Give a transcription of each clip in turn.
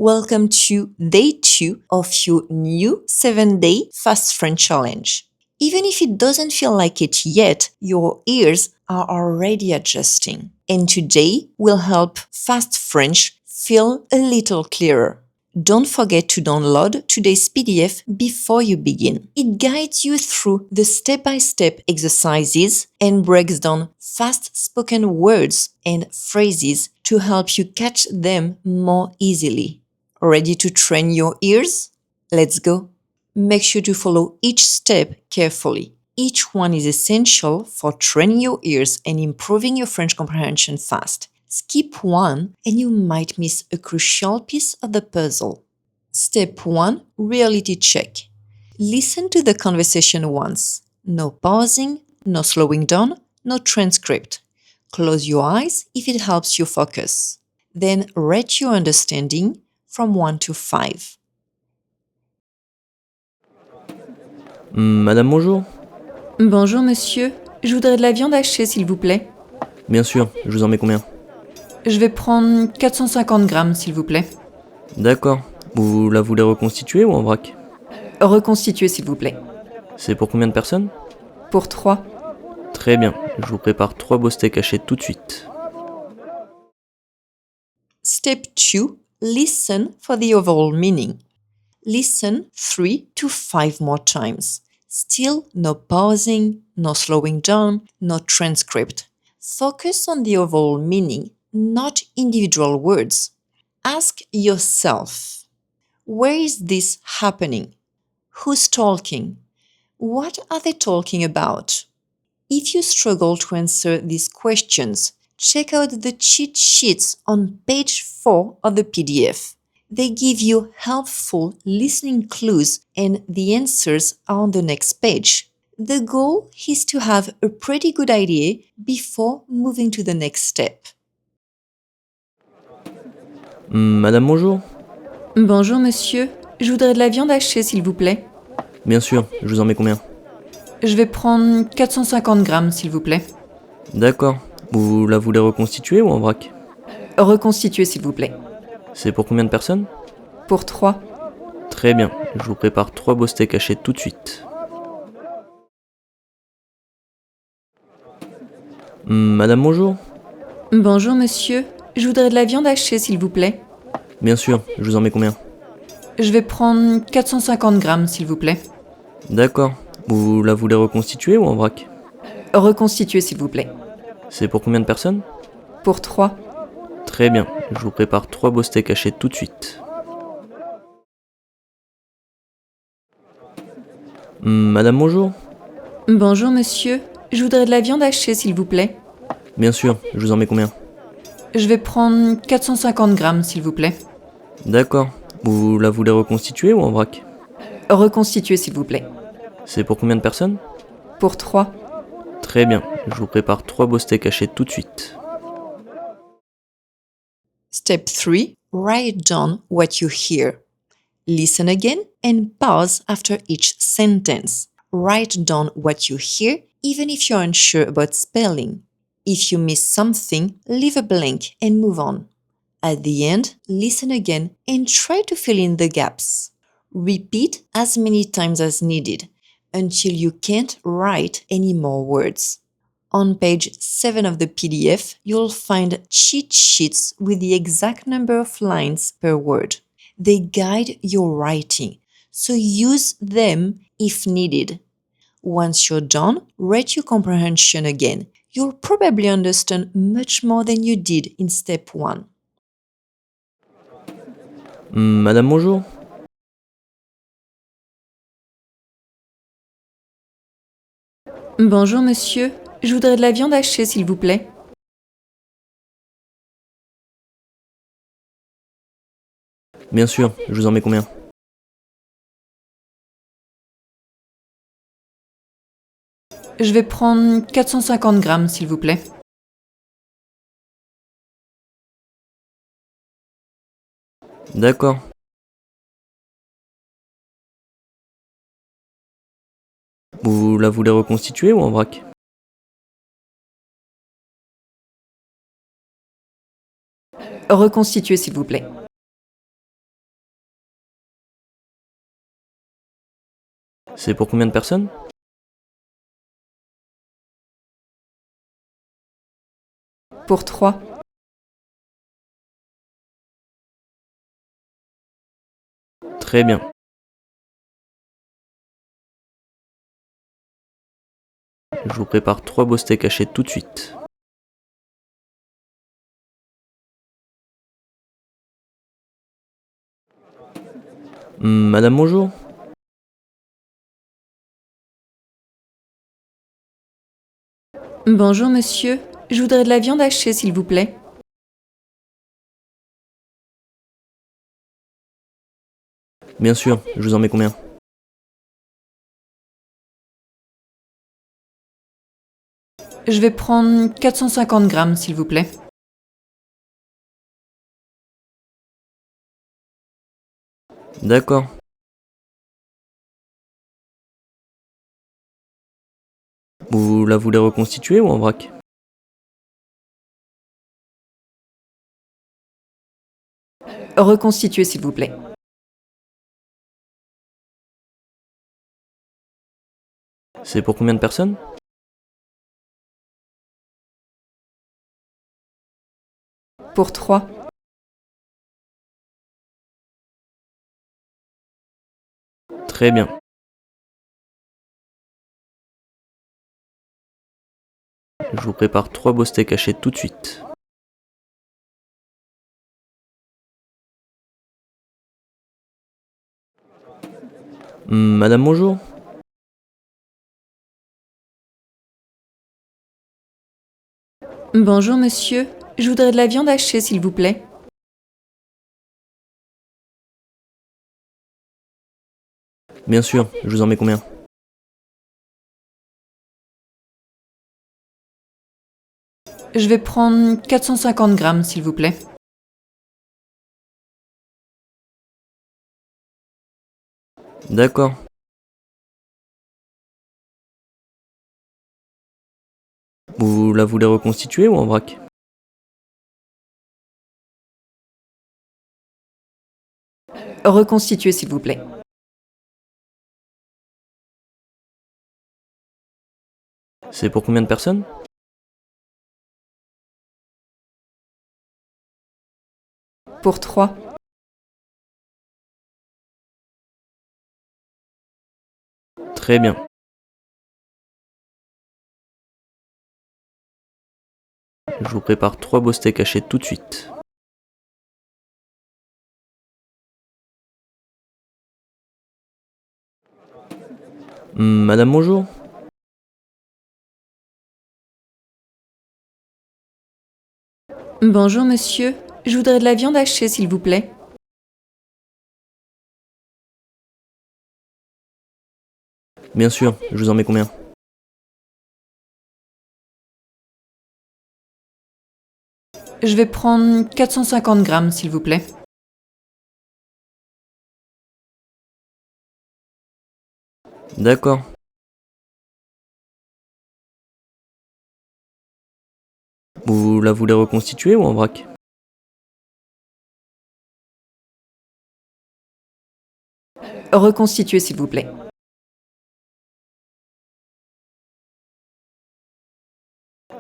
Welcome to day 2 of your new 7-day Fast French Challenge. Even if it doesn't feel like it yet, your ears are already adjusting. And today will help Fast French feel a little clearer. Don't forget to download today's PDF before you begin. It guides you through the step-by-step exercises and breaks down fast-spoken words and phrases to help you catch them more easily. Ready to train your ears? Let's go! Make sure to follow each step carefully. Each one is essential for training your ears and improving your French comprehension fast. Skip one and you might miss a crucial piece of the puzzle. Step 1. Reality check. Listen to the conversation once. No pausing, no slowing down, no transcript. Close your eyes if it helps you focus. Then rate your understanding from 1 to 5. Madame, bonjour. Bonjour monsieur, je voudrais de la viande hachée s'il vous plaît. Bien sûr, je vous en mets combien? Je vais prendre 450 grammes s'il vous plaît. D'accord. Vous la voulez reconstituer ou en vrac? Reconstituée s'il vous plaît. C'est pour combien de personnes? Pour 3. Très bien, je vous prépare 3 beaux steaks hachés tout de suite. Step 2. Listen for the overall meaning. Listen 3 to 5 more times. Still no pausing, no slowing down, no transcript. Focus on the overall meaning, not individual words. Ask yourself, where is this happening? Who's talking? What are they talking about? If you struggle to answer these questions, check out the cheat sheets on page 4 of the PDF. They give you helpful listening clues and the answers are on the next page. The goal is to have a pretty good idea before moving to the next step. Madame, bonjour. Bonjour monsieur, je voudrais de la viande hachée s'il vous plaît. Bien sûr, je vous en mets combien? Je vais prendre 450 grammes s'il vous plaît. D'accord. Vous la voulez reconstituer ou en vrac? Reconstituée s'il vous plaît. C'est pour combien de personnes? Pour 3. Très bien, je vous prépare 3 beaux steaks hachés tout de suite. Madame, bonjour. Bonjour monsieur, je voudrais de la viande hachée s'il vous plaît. Bien sûr, je vous en mets combien? Je vais prendre 450 grammes s'il vous plaît. D'accord. Vous la voulez reconstituer ou en vrac? Reconstituée s'il vous plaît. C'est pour combien de personnes? Pour 3. Très bien, je vous prépare 3 beaux steaks hachés tout de suite. Madame, bonjour. Bonjour monsieur, je voudrais de la viande hachée s'il vous plaît. Bien sûr, je vous en mets combien? Je vais prendre 450 grammes s'il vous plaît. D'accord. Vous la voulez reconstituer ou en vrac? Reconstituée s'il vous plaît. C'est pour combien de personnes? Pour 3. Très bien, je vous prépare 3 beaux steaks hachés tout de suite. Step 3. Write down what you hear. Listen again and pause after each sentence. Write down what you hear even if you're unsure about spelling. If you miss something, leave a blank and move on. At the end, listen again and try to fill in the gaps. Repeat as many times as needed until you can't write any more words. On page 7 of the PDF, you'll find cheat sheets with the exact number of lines per word. They guide your writing, so use them if needed. Once you're done, rate your comprehension again. You'll probably understand much more than you did in step 1. Madame, bonjour. Bonjour monsieur, je voudrais de la viande hachée s'il vous plaît. Bien sûr, je vous en mets combien? Je vais prendre 450 grammes s'il vous plaît. D'accord. Vous la voulez reconstituer ou en vrac? Reconstituée s'il vous plaît. C'est pour combien de personnes? Pour 3. Très bien. Je vous prépare 3 beaux steaks hachés tout de suite. Madame, bonjour. Bonjour monsieur, je voudrais de la viande hachée s'il vous plaît. Bien sûr, je vous en mets combien? Je vais prendre 450 grammes s'il vous plaît. D'accord. Vous la voulez reconstituer ou en vrac? Reconstituez s'il vous plaît. C'est pour combien de personnes? Pour 3. Très bien. Je vous prépare 3 beaux steaks hachés tout de suite. Madame, bonjour. Bonjour monsieur, je voudrais de la viande hachée s'il vous plaît. Bien sûr, je vous en mets combien? Je vais prendre 450 grammes s'il vous plaît. D'accord. Vous la voulez reconstituer ou en vrac? Reconstituez s'il vous plaît. C'est pour combien de personnes? Pour 3. Très bien. Je vous prépare 3 beaux steaks hachés tout de suite. Madame, bonjour. Bonjour monsieur, je voudrais de la viande hachée s'il vous plaît. Bien sûr, je vous en mets combien? Je vais prendre 450 grammes s'il vous plaît. D'accord. Vous la voulez reconstituer ou en vrac? Reconstituez s'il vous plaît.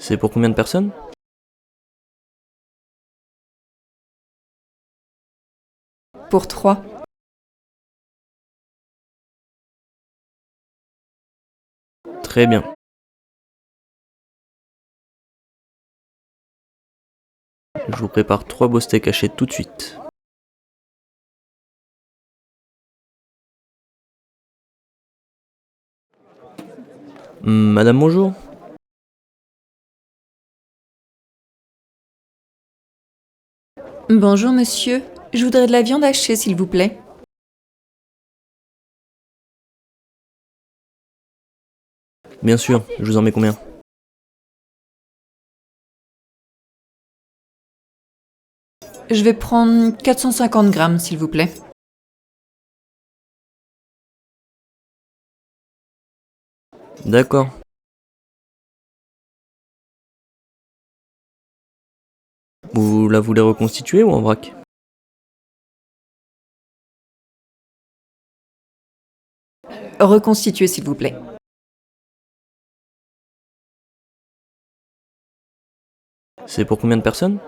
C'est pour combien de personnes? Pour 3. Très bien. Je vous prépare 3 beaux steaks hachés tout de suite. Madame, bonjour. Bonjour monsieur, je voudrais de la viande hachée s'il vous plaît. Bien sûr, je vous en mets combien? Je vais prendre 450 grammes s'il vous plaît. D'accord. Vous la voulez reconstituer ou en vrac? Reconstituez s'il vous plaît. C'est pour combien de personnes?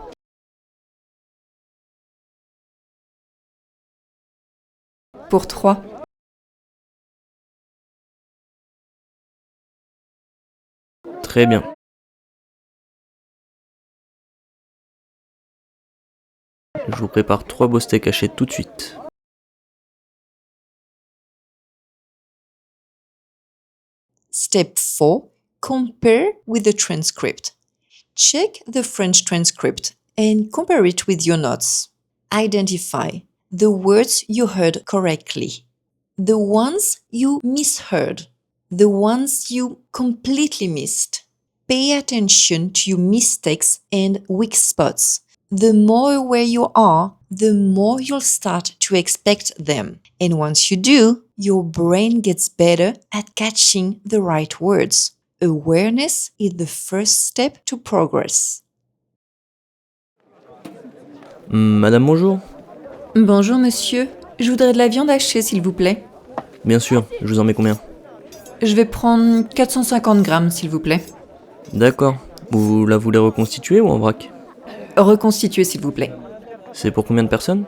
Pour 3. Très bien. Je vous prépare 3 beaux steaks hachés tout de suite. Step 4. Compare with the transcript. Check the French transcript and compare it with your notes. Identify the words you heard correctly, the ones you misheard, the ones you completely missed. Pay attention to your mistakes and weak spots. The more aware you are, the more you'll start to expect them. And once you do, your brain gets better at catching the right words. Awareness is the first step to progress. Madame, bonjour. Bonjour monsieur, je voudrais de la viande hachée s'il vous plaît. Bien sûr, je vous en mets combien? Je vais prendre 450 grammes s'il vous plaît. D'accord. Vous la voulez reconstituer ou en vrac? Reconstituez s'il vous plaît. C'est pour combien de personnes?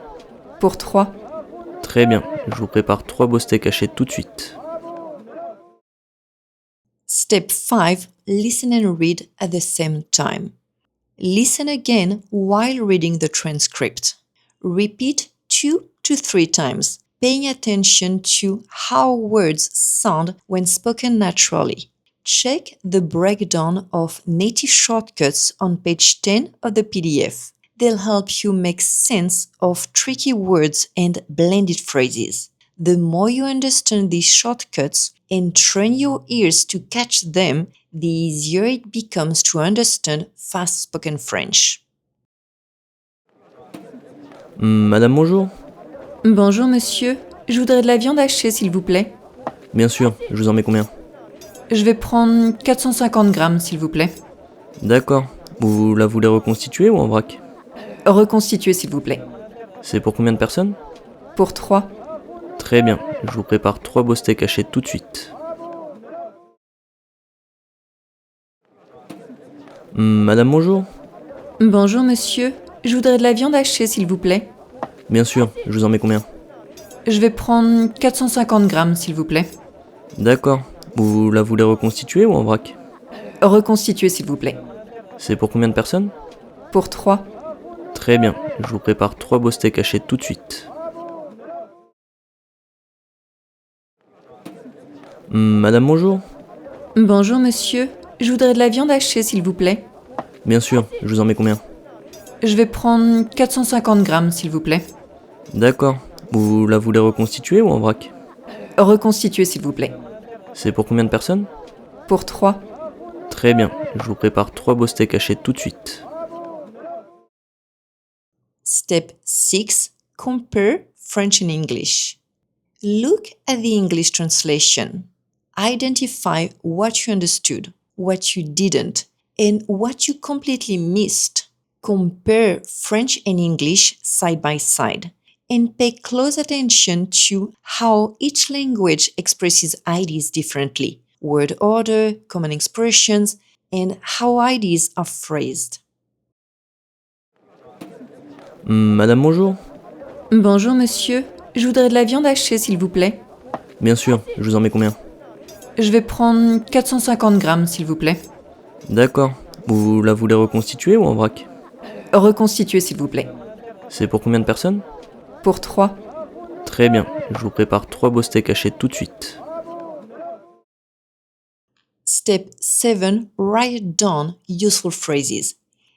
Pour 3. Très bien. Je vous prépare 3 beaux steaks hachés tout de suite. Step 5. Listen and read at the same time. Listen again while reading the transcript. Repeat 2 to 3 times, paying attention to how words sound when spoken naturally. Check the breakdown of native shortcuts on page 10 of the PDF. They'll help you make sense of tricky words and blended phrases. The more you understand these shortcuts and train your ears to catch them, the easier it becomes to understand fast-spoken French. Madame, bonjour. Bonjour monsieur, je voudrais de la viande hachée s'il vous plaît. Bien sûr, je vous en mets combien? Je vais prendre 450 grammes s'il vous plaît. D'accord. Vous la voulez reconstituer ou en vrac? Reconstituez s'il vous plaît. C'est pour combien de personnes? Pour 3. Très bien. Je vous prépare 3 beaux steaks hachés tout de suite. Madame, bonjour. Bonjour monsieur, je voudrais de la viande hachée s'il vous plaît. Bien sûr, je vous en mets combien? Je vais prendre 450 grammes s'il vous plaît. D'accord. Vous la voulez reconstituer ou en vrac? Reconstituez s'il vous plaît. C'est pour combien de personnes? Pour 3. Très bien. Je vous prépare 3 beaux steaks hachés tout de suite. Madame, bonjour. Bonjour monsieur, je voudrais de la viande hachée s'il vous plaît. Bien sûr, je vous en mets combien? Je vais prendre 450 grammes s'il vous plaît. D'accord. Vous la voulez reconstituer ou en vrac? Reconstituez s'il vous plaît. C'est pour combien de personnes? Pour 3. Très bien. Je vous prépare 3 beaux steaks hachés tout de suite. Step 6. Compare French and English. Look at the English translation. Identify what you understood, what you didn't, and what you completely missed. Compare French and English side by side and pay close attention to how each language expresses ideas differently, word order, common expressions, and how ideas are phrased. Madame, bonjour. Bonjour monsieur, je voudrais de la viande hachée s'il vous plaît. Bien sûr, je vous en mets combien? Je vais prendre 450 grammes s'il vous plaît. D'accord. Vous la voulez reconstituer ou en vrac? Reconstituez s'il vous plaît. C'est pour combien de personnes? Pour 3. Très bien. Je vous prépare 3 beaux steaks hachés tout de suite. Step 7. Write down useful phrases.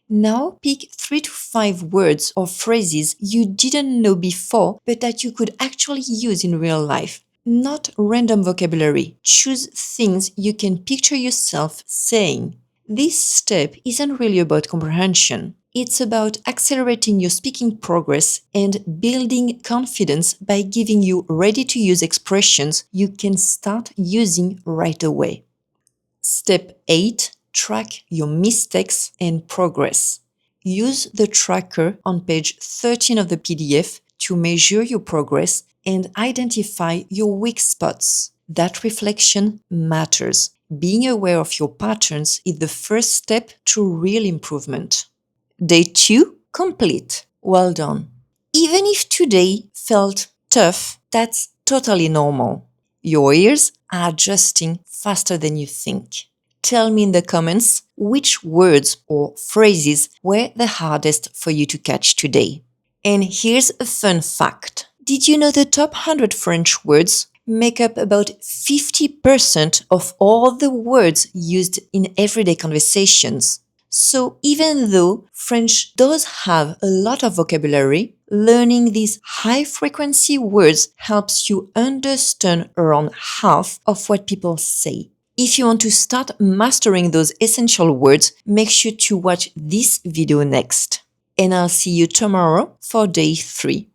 Now pick 3 to 5 words or phrases you didn't know before but that you could actually use in real life. Not random vocabulary. Choose things you can picture yourself saying. This step isn't really about comprehension. It's about accelerating your speaking progress and building confidence by giving you ready-to-use expressions you can start using right away. Step 8. Track your mistakes and progress. Use the tracker on page 13 of the PDF to measure your progress and identify your weak spots. That reflection matters. Being aware of your patterns is the first step to real improvement. Day 2, complete. Well done. Even if today felt tough, that's totally normal. Your ears are adjusting faster than you think. Tell me in the comments which words or phrases were the hardest for you to catch today. And here's a fun fact. Did you know the top 100 French words make up about 50% of all the words used in everyday conversations? So even though French does have a lot of vocabulary, learning these high-frequency words helps you understand around half of what people say. If you want to start mastering those essential words, make sure to watch this video next. And I'll see you tomorrow for day 3.